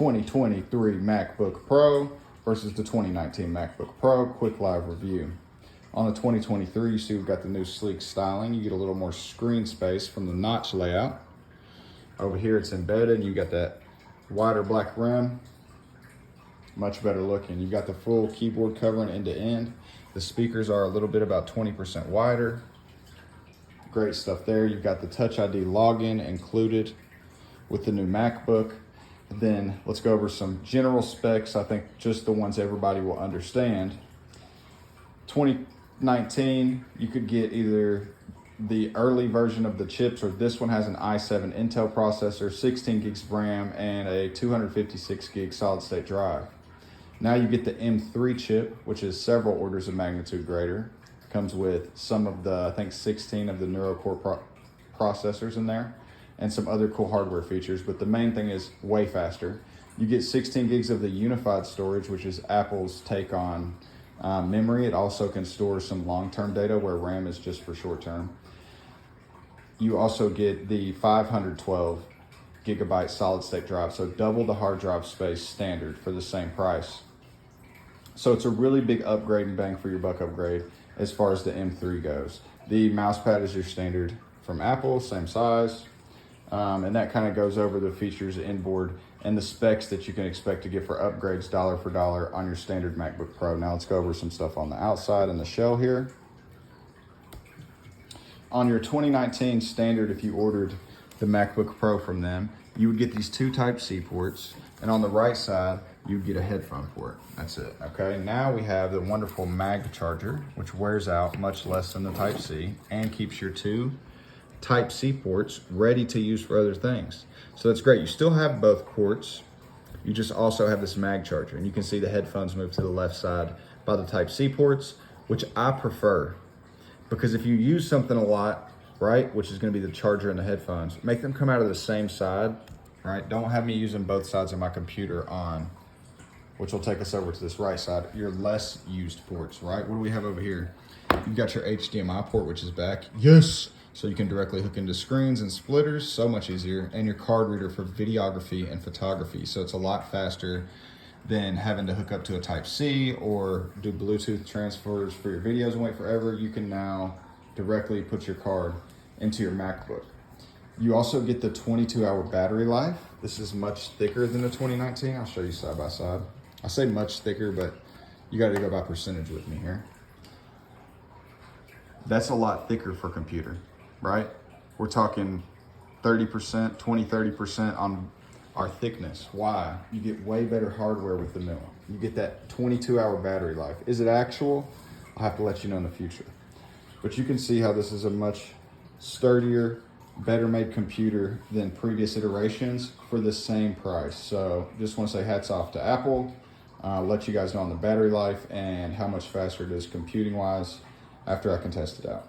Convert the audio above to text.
2023 MacBook Pro versus the 2019 MacBook Pro. Quick live review. On the 2023, you see we've got the new sleek styling. You get a little more screen space from the notch layout. Over here it's embedded and you got that wider black rim. Much better looking. You've got the full keyboard covering end to end. The speakers are a little bit about 20% wider. Great stuff there. You've got the Touch ID login included with the new MacBook. Then let's go over some general specs. I think just the ones everybody will understand. 2019, you could get either the early version of the chips, or this one has an i7 Intel processor, 16 gigs of RAM, and a 256 gig solid state drive. Now you get the M3 chip, which is several orders of magnitude greater. Comes with some of the, I think 16 of the Neural Core processors in there, and some other cool hardware features, but the main thing is way faster. You get 16 gigs of the unified storage, which is Apple's take on memory. It also can store some long-term data where RAM is just for short-term. You also get the 512 gigabyte solid state drive, so double the hard drive space standard for the same price. So it's a really big upgrade and bang for your buck upgrade as far as the M3 goes. The mouse pad is your standard from Apple, same size. And that kind of goes over the features inboard and the specs that you can expect to get for upgrades dollar for dollar on your standard MacBook Pro. Now let's go over some stuff on the outside and the shell here. On your 2019 standard, if you ordered the MacBook Pro from them, you would get these two Type-C ports, and on the right side, you'd get a headphone port. That's it, okay? Now we have the wonderful mag charger, which wears out much less than the Type-C and keeps your two Type-C ports ready to use for other things. So that's great. You still have both ports. You just also have this mag charger, and you can see the headphones move to the left side by the Type-C ports, which I prefer, because if you use something a lot, right, which is going to be the charger and the headphones, make them come out of the same side, right? Don't have me using both sides of my computer on, which will take us over to this right side, your less used ports, right? What do we have over here? You've got your HDMI port, which is back. Yes! So you can directly hook into screens and splitters, so much easier, and your card reader for videography and photography. So it's a lot faster than having to hook up to a Type-C or do Bluetooth transfers for your videos and wait forever. You can now directly put your card into your MacBook. You also get the 22-hour battery life. This is much thicker than the 2019. I'll show you side by side. I say much thicker, but you got to go by percentage with me here. That's a lot thicker for computer, right? We're talking 30%, 20-30% on our thickness. Why? You get way better hardware with the new one. You get that 22-hour battery life. Is it actual? I'll have to let you know in the future. But you can see how this is a much sturdier, better made computer than previous iterations for the same price. So just want to say hats off to Apple. Let you guys know on the battery life and how much faster it is computing wise after I can test it out.